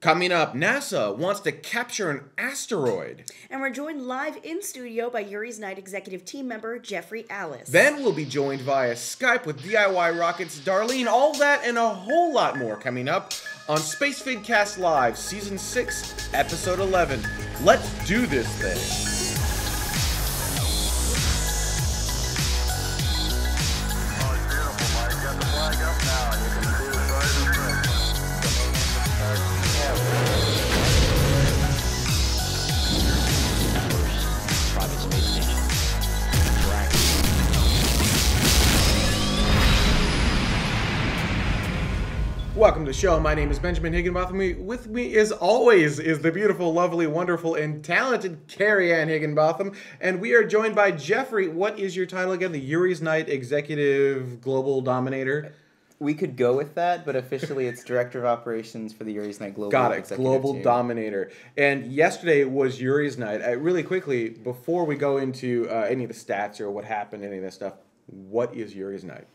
Coming up, NASA wants to capture an asteroid. And we're joined live in studio by Yuri's Night executive team member, Jefrey Alice. Then we'll be joined via Skype with DIYROCKETS Darlene. All that and a whole lot more coming up on Spacevidcast Live, Season 6, Episode 11. Let's do this thing. Welcome to the show. My name is Benjamin Higginbotham. With me, as always, is the beautiful, lovely, wonderful, and talented Carrie Ann Higginbotham. And we are joined by Jeffrey. What is your title again? The Yuri's Night Executive Global Dominator? We could go with that, but officially it's Director of Operations for the Yuri's Night Global Got it. Executive Global Team. Dominator. And yesterday was Yuri's Night. Really quickly, before we go into any of the stats or what happened, any of this stuff, what is Yuri's Night?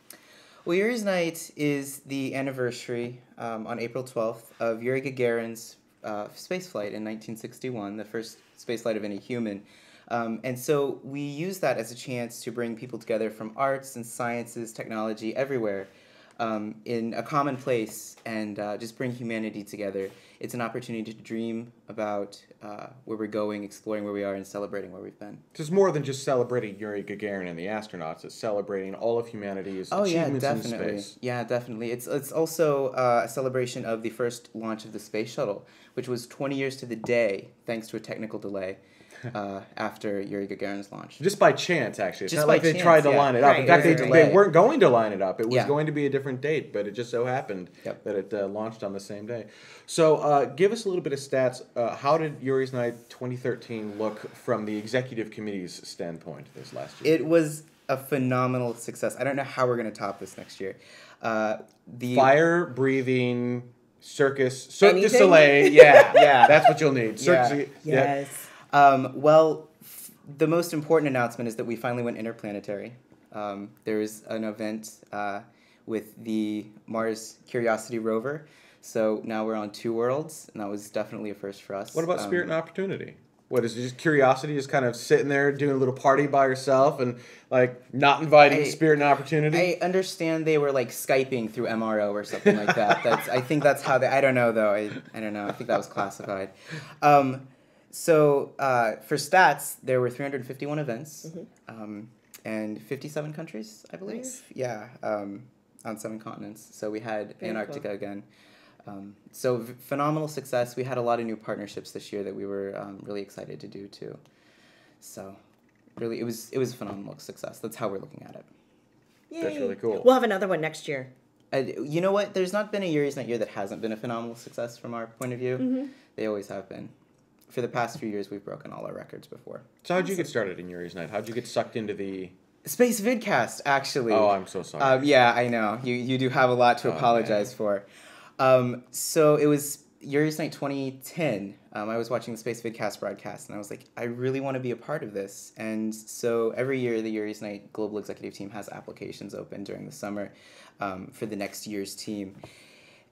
Well, Yuri's Night is the anniversary on April 12th of Yuri Gagarin's spaceflight in 1961, the first spaceflight of any human. And so we use that as a chance to bring people together from arts and sciences, technology, everywhere in a common place and just bring humanity together. It's an opportunity to dream about where we're going, exploring where we are, and celebrating where we've been. So it's more than just celebrating Yuri Gagarin and the astronauts. It's celebrating all of humanity's achievements in space. Yeah, definitely. It's also a celebration of the first launch of the space shuttle, which was 20 years to the day, thanks to a technical delay. After Yuri Gagarin's launch. Just by chance, actually. It's just not like they tried to line it up. Right. In fact, they weren't going to line it up. It was going to be a different date, but it just so happened that it launched on the same day. So give us a little bit of stats. How did Yuri's Night 2013 look from the executive committee's standpoint this last year? It was a phenomenal success. I don't know how we're going to top this next year. The fire-breathing Cirque du Soleil. Yeah, that's what you'll need. Yes. Well, the most important announcement is that we finally went interplanetary. There was an event with the Mars Curiosity Rover, so now we're on 2 worlds, and that was definitely a first for us. What about Spirit and Opportunity? What is it, just Curiosity, just kind of sitting there doing a little party by herself and like not inviting Spirit and Opportunity? I understand they were like Skyping through MRO or something like that. I think that's how they. I don't know though. I don't know. I think that was classified. So for stats, there were 351 events, and 57 countries, I believe. Nice. Yeah, on 7 continents. So we had Very Antarctica cool. again. So phenomenal success. We had a lot of new partnerships this year that we were really excited to do too. So really, it was a phenomenal success. That's how we're looking at it. Yay. That's really cool. We'll have another one next year. You know what? There's not been a Yuri's Night year that hasn't been a phenomenal success from our point of view. Mm-hmm. They always have been. For the past few years, we've broken all our records before. So how'd you get started in Yuri's Night? How'd you get sucked into the... Spacevidcast, actually. Oh, I'm so sorry. Yeah, I know. You do have a lot to apologize for. So it was Yuri's Night 2010. I was watching the Spacevidcast broadcast, and I was like, I really want to be a part of this. And so every year, the Yuri's Night Global Executive Team has applications open during the summer for the next year's team.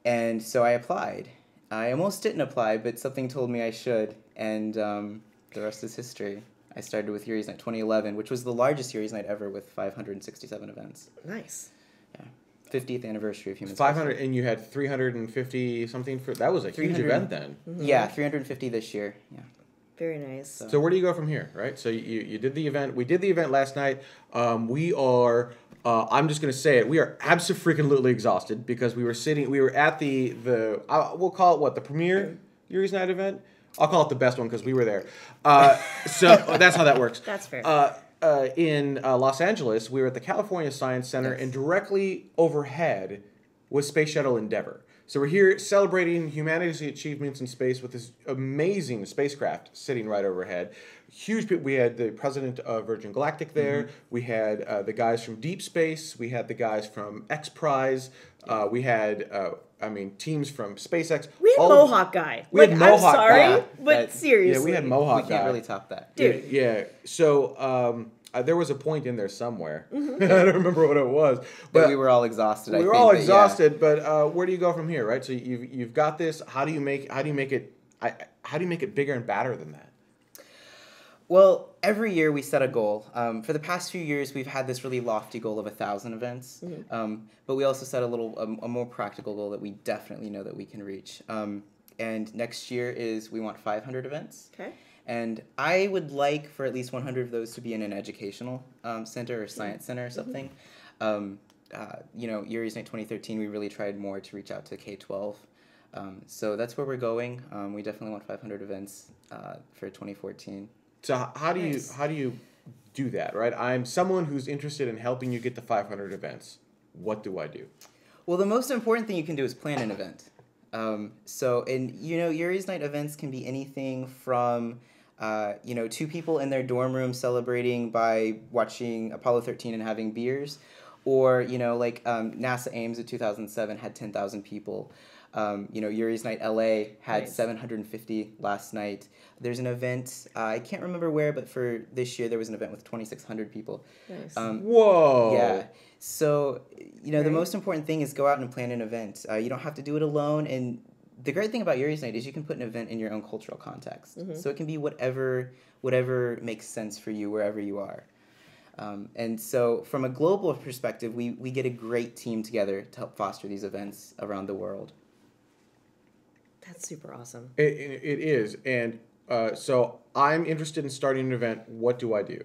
And so I applied. I almost didn't apply, but something told me I should, and the rest is history. I started with Yuri's Night 2011, which was the largest Yuri's Night ever with 567 events. Nice. Yeah. 50th anniversary of human 500, and you had 350 something for... That was a huge event then. Mm-hmm. Yeah, 350 this year. Yeah. Very nice. So where do you go from here, right? So you did the event. We did the event last night. We are... I'm just going to say it. We are abso-freaking-lutely exhausted because we were at the we'll call it what, the premiere Yuri's Night event? I'll call it the best one because we were there. So that's how that works. That's fair. In Los Angeles, we were at the California Science Center, and directly overhead was Space Shuttle Endeavour. So we're here celebrating humanity's achievements in space with this amazing spacecraft sitting right overhead. Huge people. We had the president of Virgin Galactic there. Mm-hmm. We had the guys from Deep Space. We had the guys from X Prize. We had, teams from SpaceX. We had Mohawk Guy. We had Mohawk I'm sorry, Guy. but seriously. Yeah, we had Mohawk Guy. We can't really top that. Dude. Yeah. So there was a point in there somewhere. I don't remember what it was, but we were all exhausted. We were all exhausted, but where do you go from here, right? So you've got this. How do you make it bigger and badder than that? Well, every year we set a goal. For the past few years, we've had this really lofty goal of 1,000 events, but we also set a more practical goal that we definitely know that we can reach. And next year we want 500 events. Okay. And I would like for at least 100 of those to be in an educational center or science center or something. Yuri's Night 2013, we really tried more to reach out to K-12. So that's where we're going. We definitely want 500 events for 2014. So how do you do that, right? I'm someone who's interested in helping you get to 500 events. What do I do? Well, the most important thing you can do is plan an event. Yuri's Night events can be anything from, 2 people in their dorm room celebrating by watching Apollo 13 and having beers, or, NASA Ames in 2007 had 10,000 people. Yuri's Night LA had 750 last night. There's an event, I can't remember where, but for this year there was an event with 2,600 people. Nice. Whoa! Yeah. So, the most important thing is go out and plan an event. You don't have to do it alone. And the great thing about Yuri's Night is you can put an event in your own cultural context. So it can be whatever makes sense for you wherever you are. And so from a global perspective, we get a great team together to help foster these events around the world. That's super awesome. It is. And so I'm interested in starting an event. What do I do?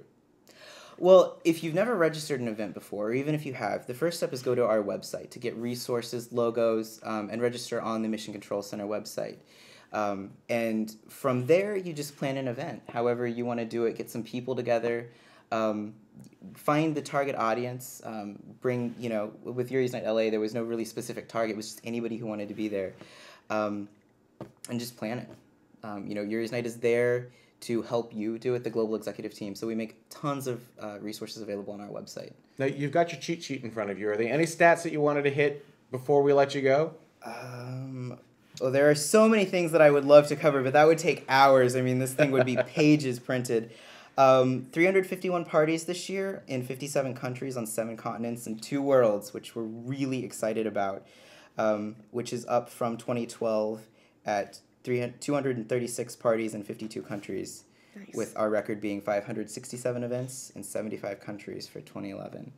Well, if you've never registered an event before, or even if you have, the first step is go to our website to get resources, logos, and register on the Mission Control Center website. And from there, you just plan an event. However you want to do it, get some people together, find the target audience, with Yuri's Night LA, there was no really specific target. It was just anybody who wanted to be there. And just plan it. Yuri's Night is there to help you do it, the global executive team. So we make tons of resources available on our website. Now, you've got your cheat sheet in front of you. Are there any stats that you wanted to hit before we let you go? There are so many things that I would love to cover, but that would take hours. I mean, this thing would be pages printed. 351 parties this year in 57 countries on 7 continents and 2 worlds, which we're really excited about, which is up from 2012 at 236 parties in 52 countries, with our record being 567 events in 75 countries for 2011.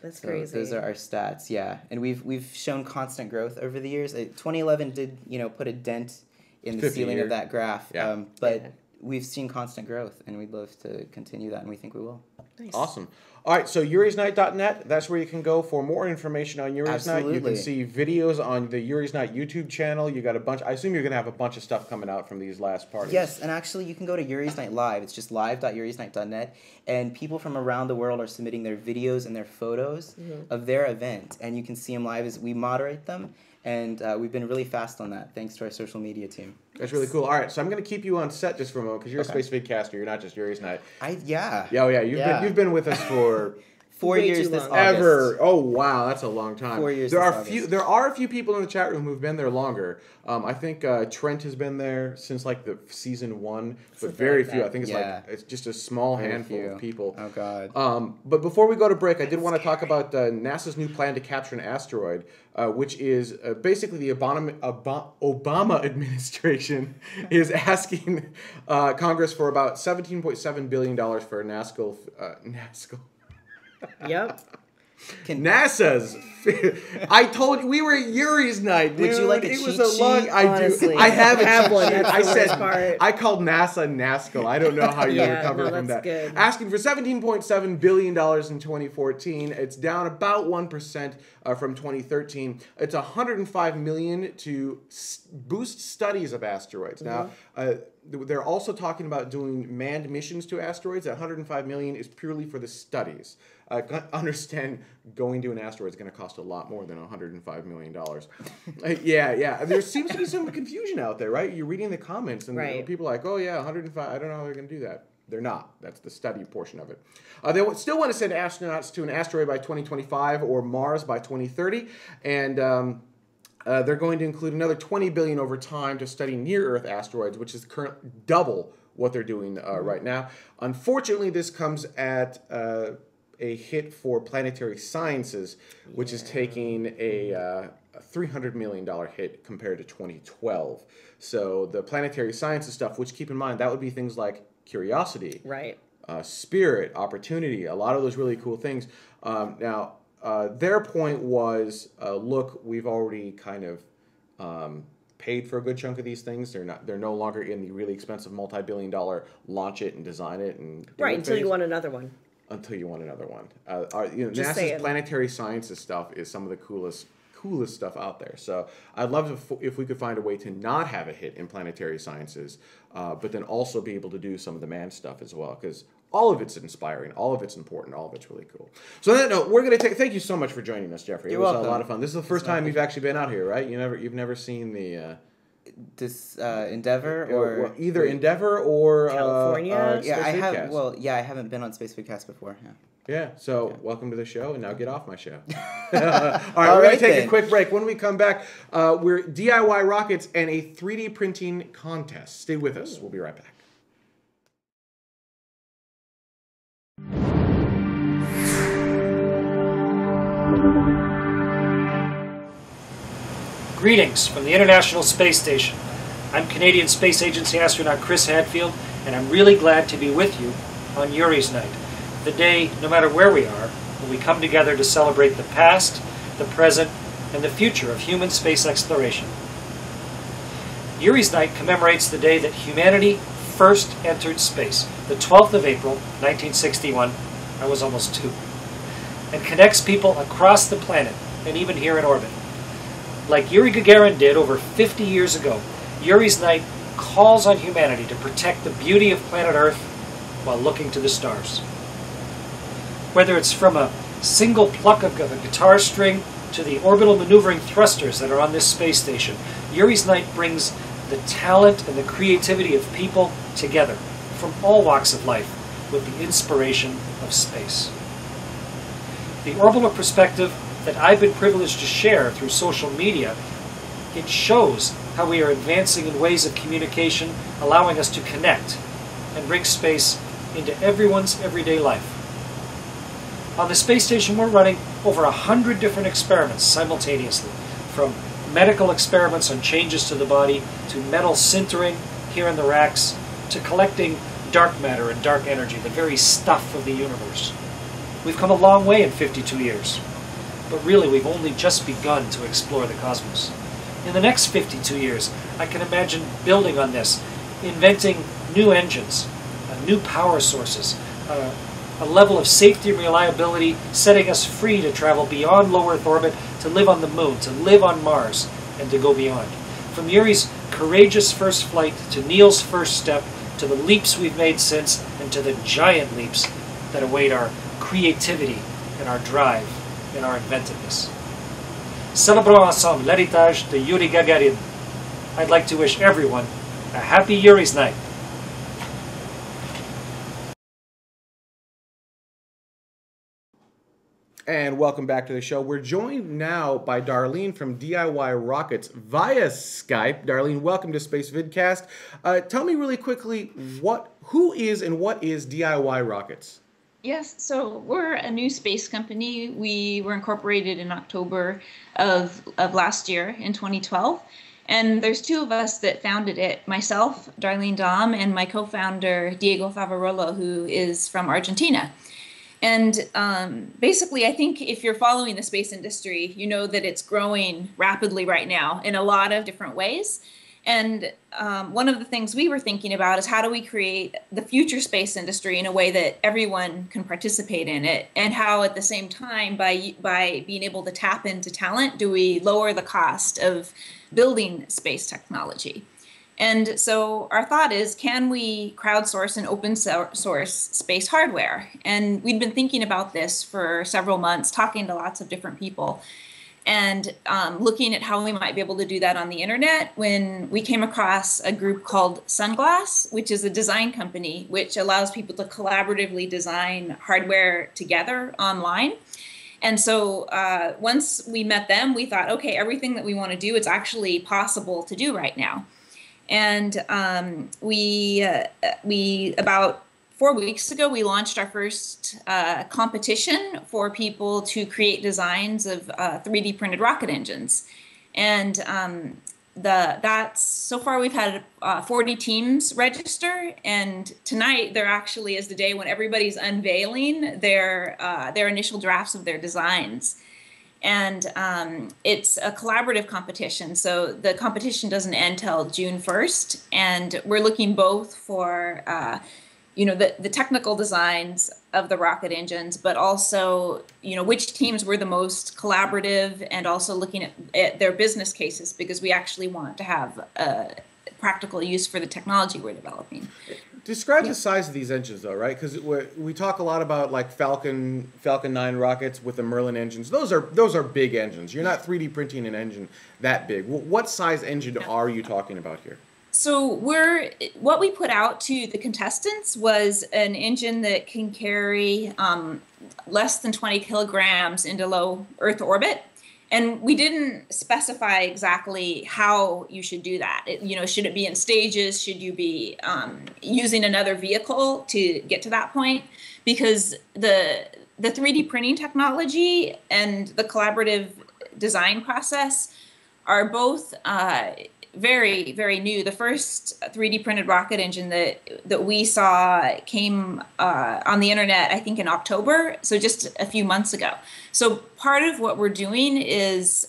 That's crazy. Those are our stats, yeah. And we've shown constant growth over the years. 2011 did, put a dent in the ceiling of that graph, but we've seen constant growth, and we'd love to continue that, and we think we will. Nice. Awesome. All right, so yurisnight.net, that's where you can go for more information on Yuri's Night. You can see videos on the Yuri's Night YouTube channel. You got a bunch. I assume you're going to have a bunch of stuff coming out from these last parties. Yes, and actually you can go to Yuri's Night Live. It's just live.yurisnight.net, and people from around the world are submitting their videos and their photos of their event, and you can see them live as we moderate them. And we've been really fast on that, thanks to our social media team. That's really cool. All right, so I'm going to keep you on set just for a moment, because you're a Spacevidcaster. You're not just Yuri's Night. Yeah. You've been with us for 4 years this August. Ever. Oh, wow, that's a long time. 4 years There are a few people in the chat room who've been there longer. I think Trent has been there since the season 1, but very few. I think it's just a small handful of people. Oh God. But before we go to break, I did want to talk about NASA's new plan to capture an asteroid, which is basically the Obama administration is asking Congress for about $17.7 billion for a NASCO. Yep. NASA's. I told you we were at Yuri's Night, dude. Would you like a cheat sheet? Honestly. I have a cheat one. sheet. That's the worst part. I called NASA NASCO. I don't know how you recover from that. Good. Asking for $17.7 billion in 2014. It's down about 1% from 2013. It's $105 million to boost studies of asteroids. Now, they're also talking about doing manned missions to asteroids. That $105 million is purely for the studies. Understand going to an asteroid is going to cost a lot more than $105 million. Yeah. There seems to be some confusion out there, right? You're reading the comments, and people are like, oh, yeah, 105, I don't know how they're going to do that. They're not. That's the study portion of it. They still want to send astronauts to an asteroid by 2025 or Mars by 2030, and they're going to include another $20 billion over time to study near-Earth asteroids, which is currently double what they're doing right now. Unfortunately, this comes at a hit for Planetary Sciences, which is taking a $300 million hit compared to 2012. So the Planetary Sciences stuff, which keep in mind, that would be things like Curiosity, Right. Spirit, Opportunity, a lot of those really cool things. Now, their point was, look, we've already kind of paid for a good chunk of these things. They're no longer in the really expensive multi-billion-dollar launch it and design it and Right, until you want another one. Until you want another one. Just NASA's saying. Planetary Sciences stuff is some of the coolest stuff out there. So I'd love if we could find a way to not have a hit in Planetary Sciences, but then also be able to do some of the manned stuff as well, because all of it's inspiring, all of it's important, all of it's really cool. So on that note, we're going to thank you so much for joining us, Jeffrey. You're it was welcome. a lot of fun. This is the first time you've actually been out here, right? You've never seen the This Endeavor or either Endeavor or California? yeah, I have. Spacevidcast. Well, yeah, I haven't been on Spacevidcast before. Yeah. Yeah, so welcome to the show, and now get off my show. All right, we're going to take a quick break. When we come back, we're DIY rockets and a 3D printing contest. Stay with us. We'll be right back. Greetings from the International Space Station. I'm Canadian Space Agency astronaut Chris Hadfield, and I'm really glad to be with you on Yuri's Night, the day, no matter where we are, when we come together to celebrate the past, the present, and the future of human space exploration. Yuri's Night commemorates the day that humanity first entered space, the 12th of April, 1961. I was almost 2. And connects people across the planet, and even here in orbit. Like Yuri Gagarin did over 50 years ago, Yuri's Night calls on humanity to protect the beauty of planet Earth while looking to the stars. Whether it's from a single pluck of a guitar string to the orbital maneuvering thrusters that are on this space station, Yuri's Night brings the talent and the creativity of people together from all walks of life with the inspiration of space. The orbital perspective that I've been privileged to share through social media, it shows how we are advancing in ways of communication, allowing us to connect and bring space into everyone's everyday life. On the space station, we're running over 100 different experiments simultaneously, from medical experiments on changes to the body, to metal sintering here in the racks, to collecting dark matter and dark energy, the very stuff of the universe. We've come a long way in 52 years. But really, we've only just begun to explore the cosmos. In the next 52 years, I can imagine building on this, inventing new engines, new power sources, a level of safety and reliability, setting us free to travel beyond low Earth orbit, to live on the moon, to live on Mars, and to go beyond. From Yuri's courageous first flight, to Neil's first step, to the leaps we've made since, and to the giant leaps that await our creativity and our drive and our inventiveness. Celebrons ensemble l'héritage de Yuri Gagarin. I'd like to wish everyone a happy Yuri's Night. And welcome back to the show. We're joined now by Darlene from DIYROCKETS via Skype. Darlene, welcome to Spacevidcast. Tell me really quickly, who is and what is DIYROCKETS? Yes, so we're a new space company. We were incorporated in October of last year in 2012. And there's 2 of us that founded it, myself, Darlene Dom, and my co-founder, Diego Favarolo, who is from Argentina. And basically, I think if you're following the space industry, you know that it's growing rapidly right now in a lot of different ways. And one of the things we were thinking about is how do we create the future space industry in a way that everyone can participate in it, and how at the same time, by being able to tap into talent, do we lower the cost of building space technology. And so our thought is, can we crowdsource and open source space hardware? And we'd been thinking about this for several months, talking to lots of different people, and looking at how we might be able to do that on the internet, when we came across a group called Sunglass, which is a design company which allows people to collaboratively design hardware together online. And so once we met them, we thought, okay, everything that we want to do, it's actually possible to do right now. And we about 4 weeks ago, we launched our first competition for people to create designs of 3D printed rocket engines. And that's so far we've had 40 teams register, and tonight there actually is the day when everybody's unveiling their initial drafts of their designs. And it's a collaborative competition, so the competition doesn't end till June 1st, and we're looking both for the technical designs of the rocket engines, but also, which teams were the most collaborative, and also looking at their business cases, because we actually want to have a practical use for the technology we're developing. Describe the size of these engines, though, right? Because we talk a lot about like Falcon 9 rockets with the Merlin engines. Those are big engines. You're not 3D printing an engine that big. What size engine are you talking about here? So what we put out to the contestants was an engine that can carry less than 20 kilograms into low Earth orbit. And we didn't specify exactly how you should do that. Should it be in stages? Should you be using another vehicle to get to that point? Because the 3D printing technology and the collaborative design process are both very, very new. The first 3D printed rocket engine that we saw came on the internet, I think, in October, so just a few months ago. So part of what we're doing is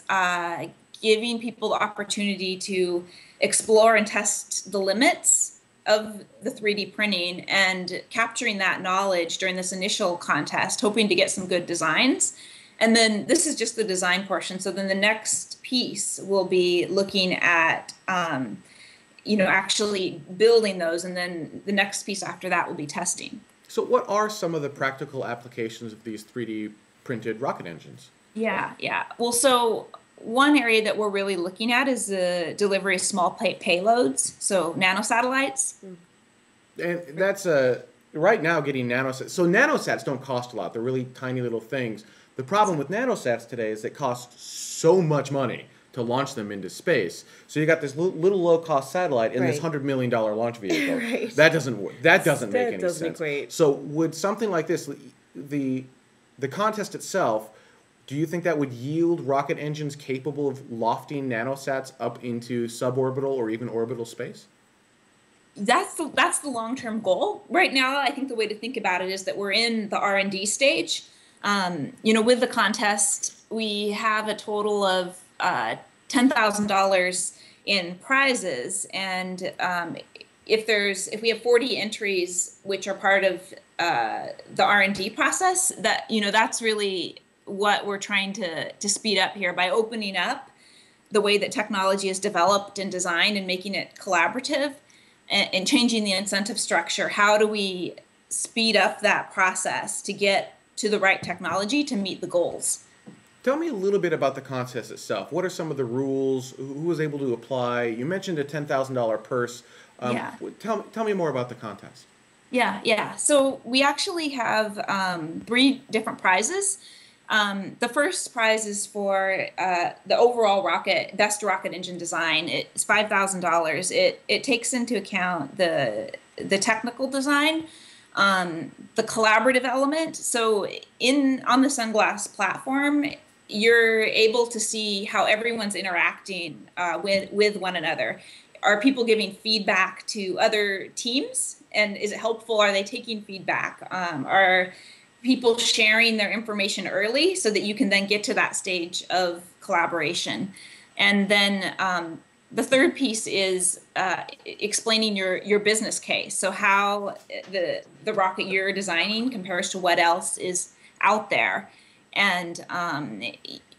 giving people the opportunity to explore and test the limits of the 3D printing and capturing that knowledge during this initial contest, hoping to get some good designs. And then this is just the design portion. So then the next piece will be looking at, actually building those. And then the next piece after that will be testing. So what are some of the practical applications of these 3D printed rocket engines? Yeah. Well, so one area that we're really looking at is the delivery of small payloads, so nanosatellites. And that's right now getting nanosats. So nanosats don't cost a lot. They're really tiny little things. The problem with nanosats today is it costs so much money to launch them into space. So you got this little low-cost satellite and this $100 million launch vehicle. Right. That doesn't work. That doesn't make any sense. Equate. So would something like this, the contest itself, do you think that would yield rocket engines capable of lofting nanosats up into suborbital or even orbital space? That's the long-term goal. Right now, I think the way to think about it is that we're in the R&D stage. With the contest, we have a total of $10,000 in prizes, and if we have 40 entries, which are part of the R&D process, that's really what we're trying to speed up here by opening up the way that technology is developed and designed and making it collaborative and changing the incentive structure. How do we speed up that process to get to the right technology to meet the goals? Tell me a little bit about the contest itself. What are some of the rules? Who was able to apply? You mentioned a $10,000 purse. Tell me more about the contest. Yeah. So we actually have 3 different prizes. The first prize is for the overall best rocket engine design. It's $5,000. It takes into account the technical design, the collaborative element. So on the Sunglass platform, you're able to see how everyone's interacting with one another. Are people giving feedback to other teams? And is it helpful? Are they taking feedback? Are people sharing their information early so that you can then get to that stage of collaboration? And then the third piece is explaining your business case. So how the rocket you're designing compares to what else is out there, and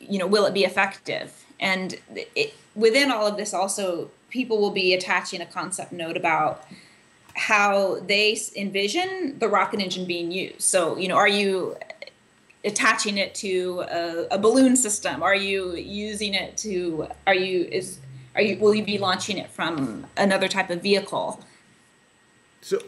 will it be effective? And within all of this, also people will be attaching a concept note about how they envision the rocket engine being used. So, are you attaching it to a balloon system? Are you using it to? Will you be launching it from another type of vehicle? So,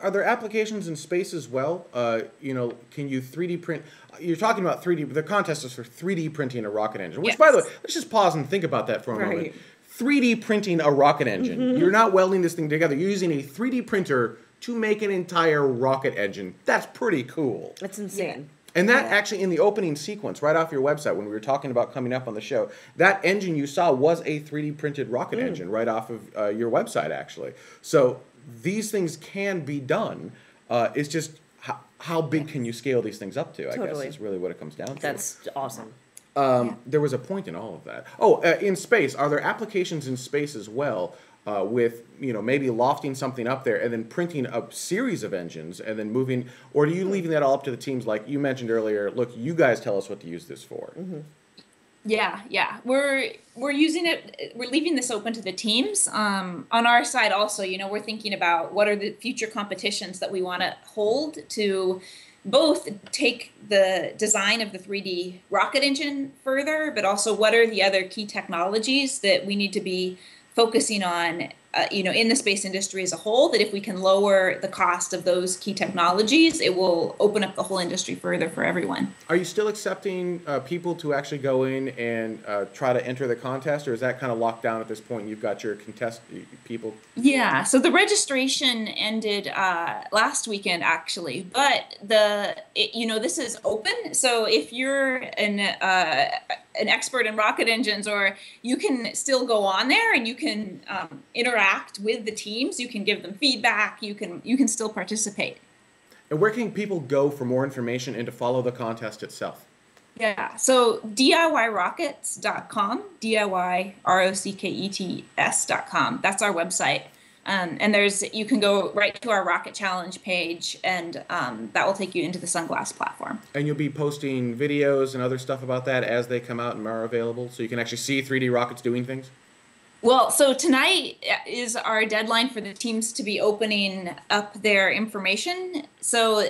are there applications in space as well? Can you 3D print? You're talking about 3D. The contest is for 3D printing a rocket engine. Which, by the way, let's just pause and think about that for a moment. 3D printing a rocket engine. You're not welding this thing together. You're using a 3D printer to make an entire rocket engine. That's pretty cool. That's insane. And that actually, in the opening sequence, right off your website, when we were talking about coming up on the show, that engine you saw was a 3D printed rocket engine right off of your website, actually. So these things can be done. It's just how big can you scale these things up to, I guess, is really what it comes down to. That's awesome. There was a point in all of that. Oh, in space, are there applications in space as well with, maybe lofting something up there and then printing a series of engines and then moving, or are you leaving that all up to the teams like you mentioned earlier? Look, you guys tell us what to use this for. Yeah. We're using it. We're leaving this open to the teams. On our side also, we're thinking about what are the future competitions that we want to hold to both take the design of the 3D rocket engine further, but also what are the other key technologies that we need to be focusing on, in the space industry as a whole, that if we can lower the cost of those key technologies, it will open up the whole industry further for everyone. Are you still accepting people to actually go in and try to enter the contest, or is that kind of locked down at this point? You've got your contest people? Yeah, so the registration ended last weekend, actually, but this is open. So if you're an expert in rocket engines, or you can still go on there and you can interact with the teams. You can give them feedback. You can still participate. And where can people go for more information and to follow the contest itself? Yeah, so DIYROCKETS.com, DIYROCKETS.com. That's our website. And you can go right to our Rocket Challenge page, and that will take you into the Sunglass platform. And you'll be posting videos and other stuff about that as they come out and are available, so you can actually see 3D rockets doing things? Well, so tonight is our deadline for the teams to be opening up their information. So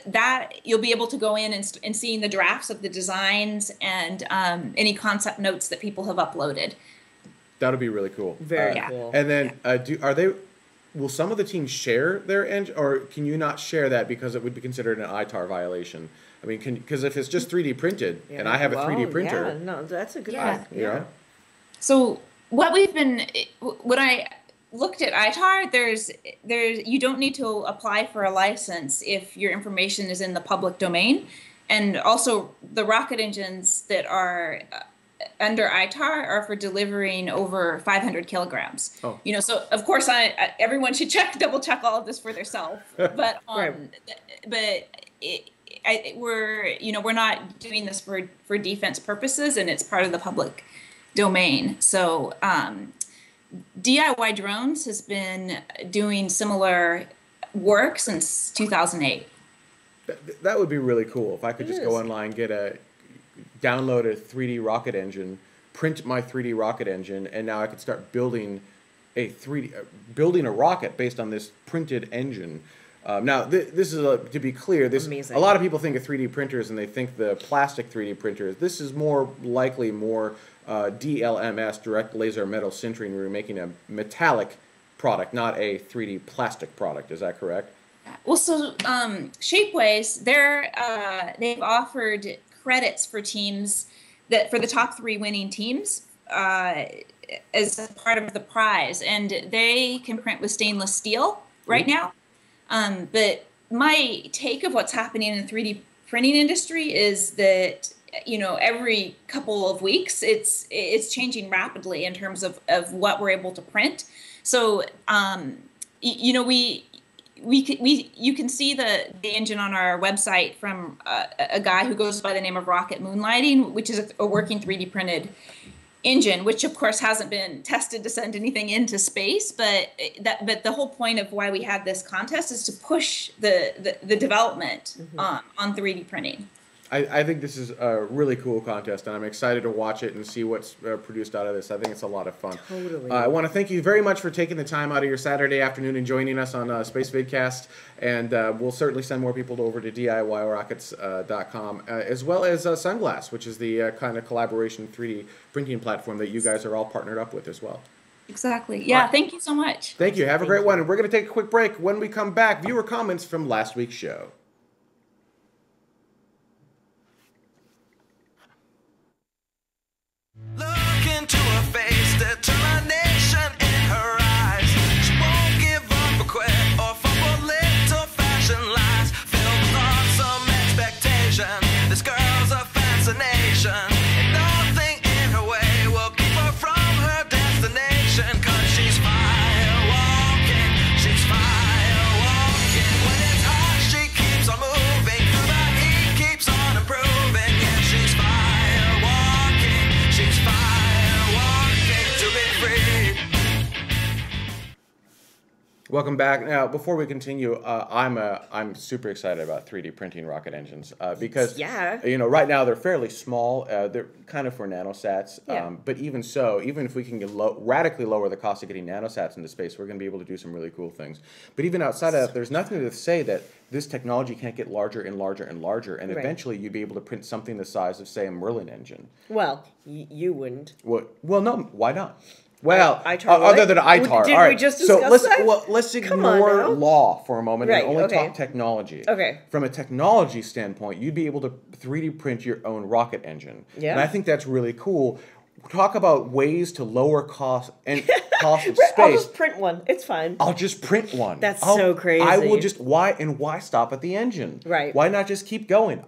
that you'll be able to go in and seeing the drafts of the designs and any concept notes that people have uploaded. That would be really cool. Very cool. And then, will some of the teams share their engine, or can you not share that because it would be considered an ITAR violation? I mean, because if it's just 3D printed and I have a 3D printer, yeah, no, that's a good one. So when I looked at ITAR, there's you don't need to apply for a license if your information is in the public domain, and also the rocket engines that are under ITAR are for delivering over 500 kilograms. Oh. So of course everyone should double check all of this for themselves. But we're not doing this for defense purposes, and it's part of the public domain. So DIY Drones has been doing similar work since 2008. That would be really cool if I could just go online, download a 3D rocket engine, print my 3D rocket engine, and now I could start building a rocket based on this printed engine. Now, this is to be clear. A lot of people think of 3D printers and they think the plastic 3D printers. This is more likely DLMS, direct laser metal sintering. We're making a metallic product, not a 3D plastic product. Is that correct? Well, so Shapeways, they've offered credits for teams for the top 3 winning teams as part of the prize, and they can print with stainless steel right now. But my take of what's happening in the 3D printing industry is that every couple of weeks it's changing rapidly in terms of what we're able to print. So you can see the engine on our website from a guy who goes by the name of Rocket Moonlighting, which is a working 3D printed engine, which of course hasn't been tested to send anything into space. But the whole point of why we had this contest is to push the development on 3D printing. I think this is a really cool contest, and I'm excited to watch it and see what's produced out of this. I think it's a lot of fun. Totally. I want to thank you very much for taking the time out of your Saturday afternoon and joining us on Spacevidcast, and we'll certainly send more people over to DIYROCKETS.com, as well as Sunglass, which is the kind of collaboration 3D printing platform that you guys are all partnered up with as well. Exactly. Yeah, right. Thank you so much. Thank you. Have a great one. And we're going to take a quick break. When we come back, viewer comments from last week's show. Looking to her face, determination in her eyes. She won't give up or quit or fall for little fashion lies. Filled with awesome expectation, this girl's a fascination, and nothing in her way will keep her from her destination. 'Cause she's fire walking, she's fire walking. When it's hot, she keeps on moving through the heat, keeps on improving. Yeah, she's fire walking, she's fire walking to be free. Welcome back. Now, before we continue, I'm super excited about 3D printing rocket engines because right now they're fairly small. They're kind of for nanosats, but even so, even if we can radically lower the cost of getting nanosats into space, we're going to be able to do some really cool things. But even outside of that, there's nothing to say that this technology can't get larger and larger and larger, and eventually you'd be able to print something the size of, say, a Merlin engine. Well, you wouldn't. Well, no, why not? Well, ITAR other than ITAR. Did we just discuss that? Let's ignore law for a moment and only talk technology. Okay. From a technology standpoint, you'd be able to 3D print your own rocket engine. Yeah. And I think that's really cool. Talk about ways to lower cost of space. I'll just print one. It's fine. I'll just print one. That's so crazy. I will just why stop at the engine? Right. Why not just keep going?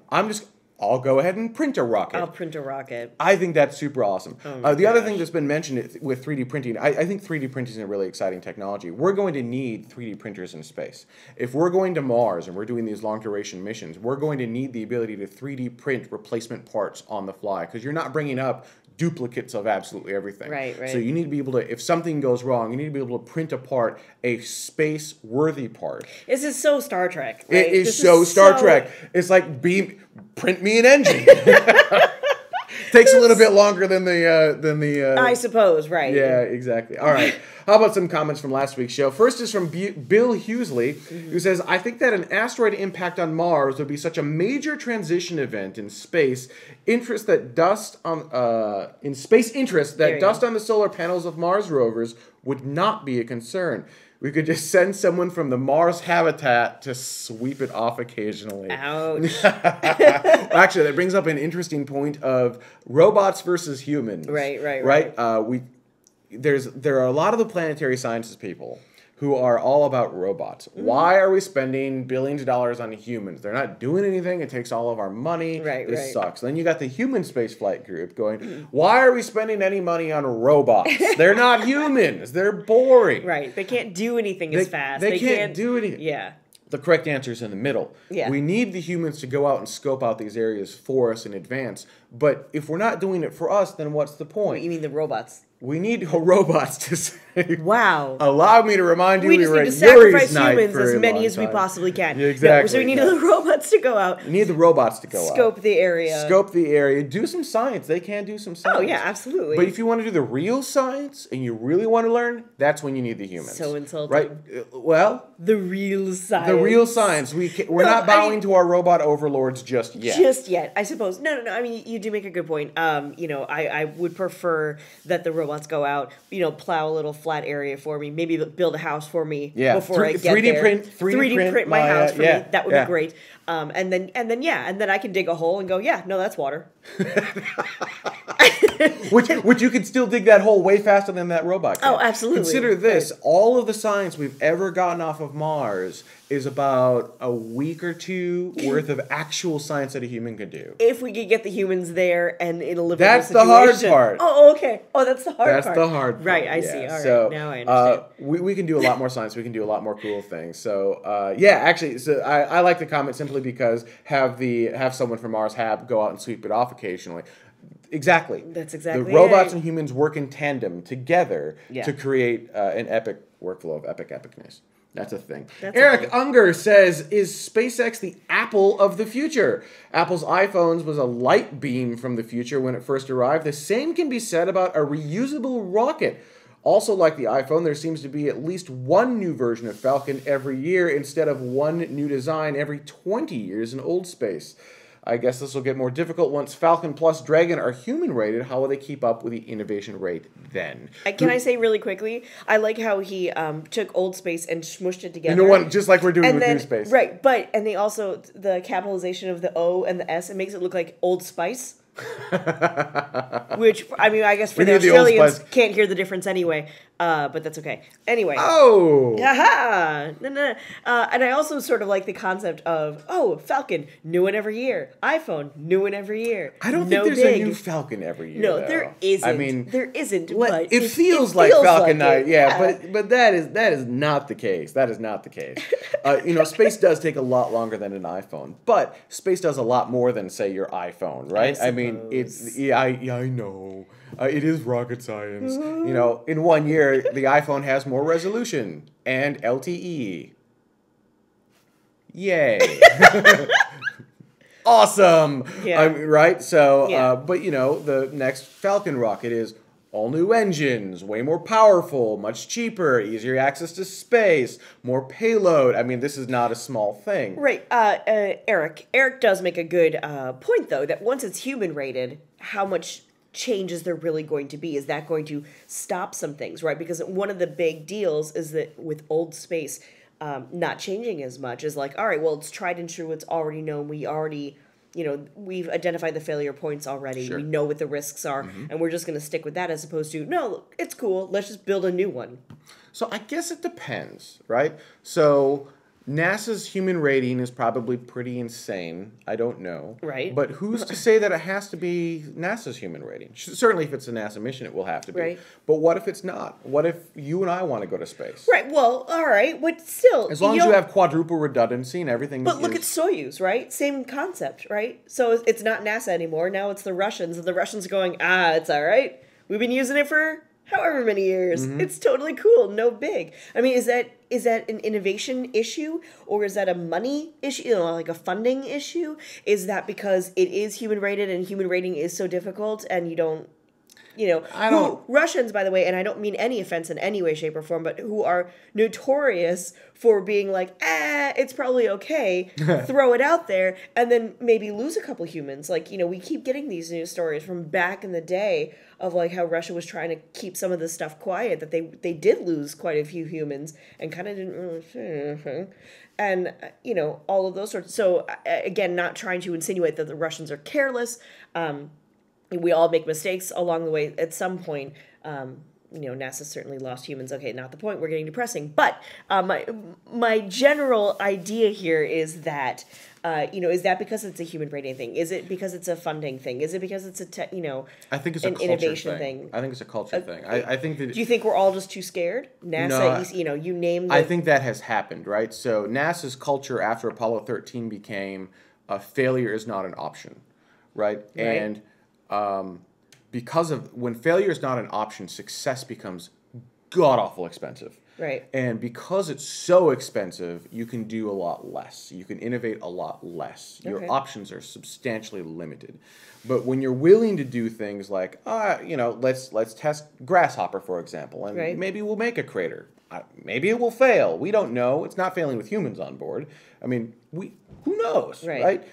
I'll go ahead and print a rocket. I'll print a rocket. I think that's super awesome. Oh the other thing that's been mentioned with 3D printing, I think 3D printing is a really exciting technology. We're going to need 3D printers in space. If we're going to Mars and we're doing these long-duration missions, we're going to need the ability to 3D print replacement parts on the fly because you're not bringing up duplicates of absolutely everything. Right. So you need to be able to, if something goes wrong, you need to be able to print apart a space-worthy part. This is so Star Trek. Right? It is so Star Trek. It's like print me an engine. Takes a little bit longer than the. I suppose, right? Yeah, exactly. All right. How about some comments from last week's show? First is from Bill Hughesley, who says, "I think that an asteroid impact on Mars would be such a major transition event in space interest that dust on dust on the solar panels of Mars rovers would not be a concern. We could just send someone from the Mars habitat to sweep it off occasionally." Ouch. Actually, that brings up an interesting point of robots versus humans. Right. There are a lot of the Planetary Sciences people who are all about robots. Why are we spending billions of dollars on humans? They're not doing anything. It takes all of our money. This sucks. Then you got the human spaceflight group going, why are we spending any money on robots? They're not humans. They're boring. Right. They can't do anything as fast. They can't do anything. Yeah. The correct answer is in the middle. Yeah. We need the humans to go out and scope out these areas for us in advance. But if we're not doing it for us, then what's the point? You mean the robots? We need robots to say, wow. Allow me to remind you we just were need to at Yuri's sacrifice night humans for as a many long as we time. possibly can. Yeah, exactly. No, so we need the robots to go out. You need the robots to go out. Scope the area. Scope the area. Do some science. They can do some science. Oh, yeah, absolutely. But if you want to do the real science and you really want to learn, that's when you need the humans. So insulting. Right? Well, the real science. The real science. We're not bowing to our robot overlords just yet. Just yet, I suppose. No. I mean, you do make a good point. I would prefer that the robots go out, plow a little flat area for me, maybe build a house for me before I get 3D there. Print 3D print my house for me. That would be great. And then I can dig a hole and go, that's water. which you could still dig that hole way faster than that robot can. Oh, absolutely. Consider this. Right. All of the science we've ever gotten off of Mars is about a week or two worth of actual science that a human could do. If we could get the humans there and in a livable That's situation. the hard part. Oh, okay. Oh, that's the hard part. That's the hard part. Right, I see. All right, so, now I understand. We can do a lot more science. We can do a lot more cool things. So, actually, I like the comment simply because have someone from Mars go out and sweep it off occasionally. Exactly. That's exactly the robots and humans work in tandem together to create an epic workflow of epicness. That's a thing. Eric Unger says, is SpaceX the Apple of the future? Apple's iPhones was a light beam from the future when it first arrived. The same can be said about a reusable rocket. Also, like the iPhone, there seems to be at least one new version of Falcon every year instead of one new design every 20 years in old space. I guess this will get more difficult once Falcon plus Dragon are human-rated. How will they keep up with the innovation rate then? Can I say really quickly? I like how he took old space and smushed it together. You know what? Just like we're doing with new space. Right, and they also, the capitalization of the O and the S, it makes it look like Old Spice. Which, I mean, I guess for We the need the Old Australians, Spice. can't hear the difference anyway. But that's okay. Anyway. Oh! Haha! No. And I also sort of like the concept of, Falcon, new one every year. iPhone, new one every year. I don't think there's a new Falcon every year. No, though. there isn't. I mean, there isn't. But it feels like Falcon like 9. Yeah, but that is not the case. That is not the case. Space does take a lot longer than an iPhone, but space does a lot more than, say, your iPhone, right? I mean, I know. It is rocket science. In 1 year, the iPhone has more resolution and LTE. Yay. Awesome. Yeah. Right? So, Yeah. but the next Falcon rocket is all new engines, way more powerful, much cheaper, easier access to space, more payload. I mean, this is not a small thing. Right. Eric does make a good point, though, that once it's human rated, how much change is there really going to be? Is that going to stop some things, right? Because one of the big deals is that with old space not changing as much is like, all right, well, it's tried and true. It's already known. We already, we've identified the failure points already. Sure. We know what the risks are, and we're just going to stick with that as opposed to, no, it's cool. Let's just build a new one. So I guess it depends, right? So NASA's human rating is probably pretty insane. I don't know. Right. But who's to say that it has to be NASA's human rating? Certainly if it's a NASA mission, it will have to be. Right. But what if it's not? What if you and I want to go to space? Right. Well, all right. But still. As long as you have quadruple redundancy and everything. But look at Soyuz, right? Same concept, right? So it's not NASA anymore. Now it's the Russians. And the Russians are going, it's all right. We've been using it for however many years. It's totally cool. No big. I mean, is that an innovation issue, or is that a money issue, like a funding issue? Is that because it is human rated and human rating is so difficult and you don't, Russians, by the way, and I don't mean any offense in any way, shape, or form, but who are notorious for being like, it's probably okay, throw it out there, and then maybe lose a couple humans. Like, we keep getting these news stories from back in the day of like how Russia was trying to keep some of this stuff quiet, that they did lose quite a few humans and kind of didn't really say anything. And, all of those sorts. So, again, not trying to insinuate that the Russians are careless. We all make mistakes along the way at some point. NASA certainly lost humans. Okay, not the point. We're getting depressing. But my general idea here is that, is that because it's a human rating thing? Is it because it's a funding thing? Is it because it's I think it's an a innovation thing? I think it's a culture thing. I think that. Do you think we're all just too scared? NASA, No, you name. I think that has happened, right? So NASA's culture after Apollo 13 became failure is not an option, right? And because of when failure is not an option, success becomes god awful expensive. Right. And because it's so expensive, you can do a lot less. You can innovate a lot less. Your options are substantially limited. But when you're willing to do things like, let's test Grasshopper, for example, and maybe we'll make a crater. Maybe it will fail. We don't know. It's not failing with humans on board. I mean, who knows, right?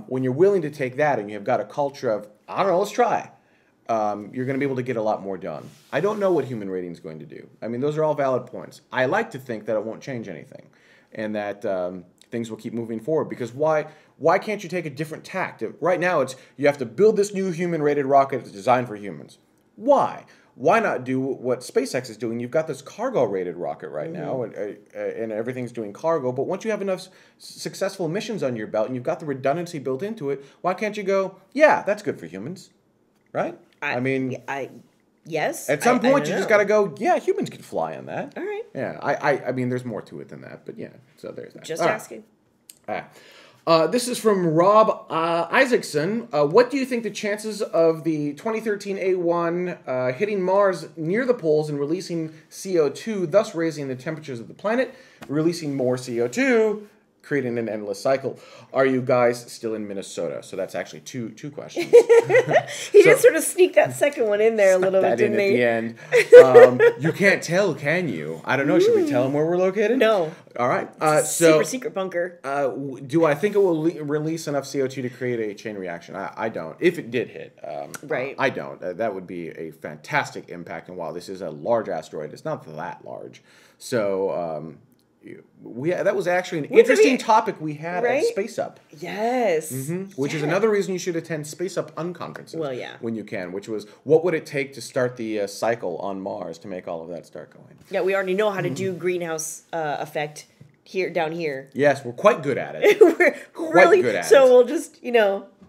When you're willing to take that and you've got a culture of, I don't know, let's try. You're going to be able to get a lot more done. I don't know what human rating is going to do. I mean, those are all valid points. I like to think that it won't change anything and that things will keep moving forward, because why can't you take a different tact? Right now, you have to build this new human-rated rocket that's designed for humans. Why? Why not do what SpaceX is doing? You've got this cargo-rated rocket right now, and everything's doing cargo. But once you have enough successful missions on your belt and you've got the redundancy built into it, why can't you go, yeah, that's good for humans, right? Yes. At some point, you just got to go, yeah, humans can fly on that. All right. Yeah, I mean, there's more to it than that, but yeah, so there's that. Just asking. This is from Rob Isaacson. What do you think the chances of the 2013 A1 hitting Mars near the poles and releasing CO2, thus raising the temperatures of the planet, releasing more CO2, creating an endless cycle? Are you guys still in Minnesota? So that's actually two questions. He did sort of sneak that second one in there a little bit, didn't he? At the end. You can't tell, can you? I don't know. Should we tell him where we're located? No. All right. Super secret bunker. Do I think it will release enough CO2 to create a chain reaction? I don't. If it did hit, right. I don't. That would be a fantastic impact. And while this is a large asteroid, it's not that large. So that was actually an Wouldn't it interesting be- topic we had right? at Space Up. Yes. Which is Yeah. another reason you should attend Space Up unconferences. Well, yeah. When you can, which was what would it take to start the cycle on Mars to make all of that start going? Yeah, we already know how to do greenhouse effect down here. Yes, we're quite good at it. We're really good at so it. we'll just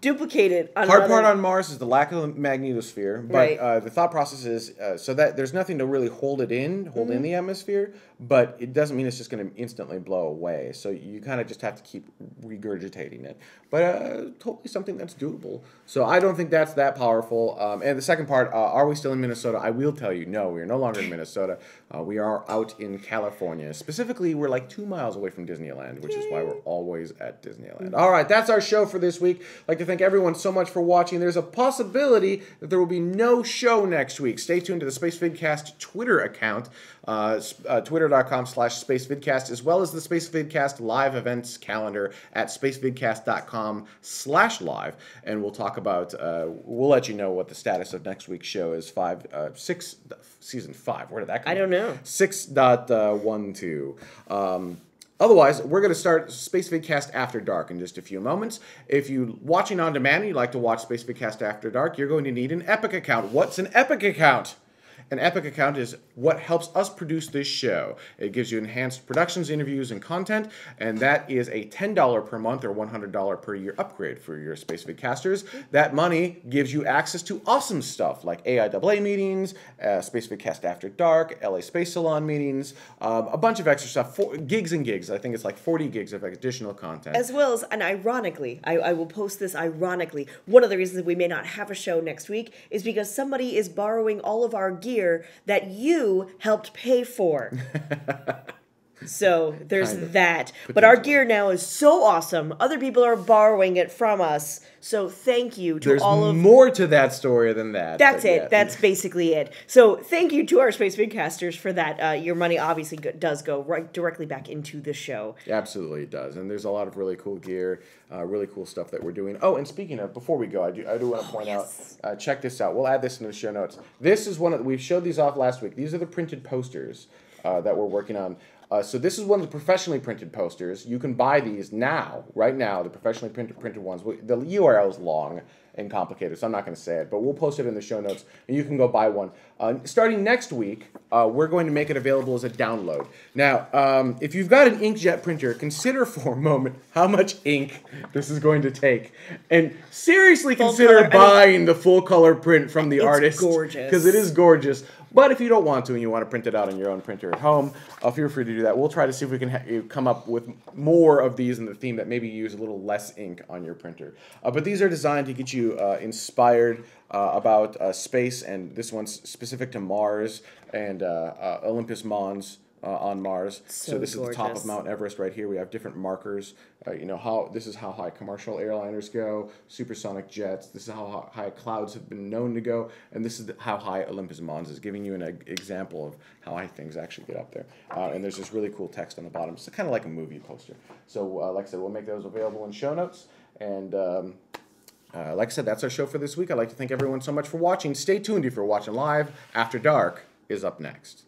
duplicate it on Hard another- part on Mars is the lack of the magnetosphere, but Right. the thought process is so that there's nothing to really hold in the atmosphere, but it doesn't mean it's just going to instantly blow away. So you kind of just have to keep regurgitating it. But totally something that's doable. So I don't think that's that powerful. And the second part, are we still in Minnesota? I will tell you, no, we are no longer in Minnesota. We are out in California. Specifically, we're like 2 miles away from Disneyland, which is why we're always at Disneyland. All right, that's our show for this week. I'd like to thank everyone so much for watching. There's a possibility that there will be no show next week. Stay tuned to the Spacevidcast Twitter account, twitter.com/SpaceVidcast, as well as the Spacevidcast live events calendar at spacevidcast.com/live. And we'll talk about, we'll let you know what the status of next week's show is, season 5. Where did that come I don't know. 6.12. Otherwise, we're going to start Spacevidcast After Dark in just a few moments. If you're watching on demand and you'd like to watch Spacevidcast After Dark, you're going to need an Epic account. What's an Epic account? An Epic account is what helps us produce this show. It gives you enhanced productions, interviews, and content, and that is a $10 per month or $100 per year upgrade for your Spacevidcasters. That money gives you access to awesome stuff like AIAA meetings, Spacevidcast After Dark, LA Space Salon meetings, a bunch of extra stuff, gigs and gigs. I think it's like 40 gigs of additional content. As well as, and ironically, I will post this ironically, one of the reasons that we may not have a show next week is because somebody is borrowing all of our gear that you helped pay for. So there's Kind of. that. But our gear now is so awesome. Other people are borrowing it from us. So thank you to There's all of... more to that story than that. That's but it. yeah. That's basically it. So thank you to our Space Vidcasters for that. Your money obviously does go right directly back into the show. Absolutely, it does. And there's a lot of really cool gear, really cool stuff that we're doing. Oh, and speaking of, before we go, I do want to point out, check this out. We'll add this in the show notes. This is one of, we showed these off last week. These are the printed posters that we're working on. So this is one of the professionally printed posters. You can buy these now, right now, the professionally printed ones. The URL is long and complicated, so I'm not going to say it, but we'll post it in the show notes, and you can go buy one. Starting next week, we're going to make it available as a download. Now, if you've got an inkjet printer, consider for a moment how much ink this is going to take, and seriously consider buying the full color print from the artist. It's gorgeous. Because it is gorgeous. But if you don't want to and you want to print it out on your own printer at home, feel free to do that. We'll try to see if we can come up with more of these in the theme that maybe use a little less ink on your printer. But these are designed to get you inspired about space, and this one's specific to Mars and Olympus Mons on Mars. So this is the top of Mount Everest right here. We have different markers. This is how high commercial airliners go, supersonic jets. This is how high clouds have been known to go, and this is how high Olympus Mons is, giving you an example of how high things actually get up there. And there's this really cool text on the bottom. It's kind of like a movie poster. So like I said, we'll make those available in show notes. And like I said, that's our show for this week. I'd like to thank everyone so much for watching. Stay tuned if you're watching live. After Dark is up next.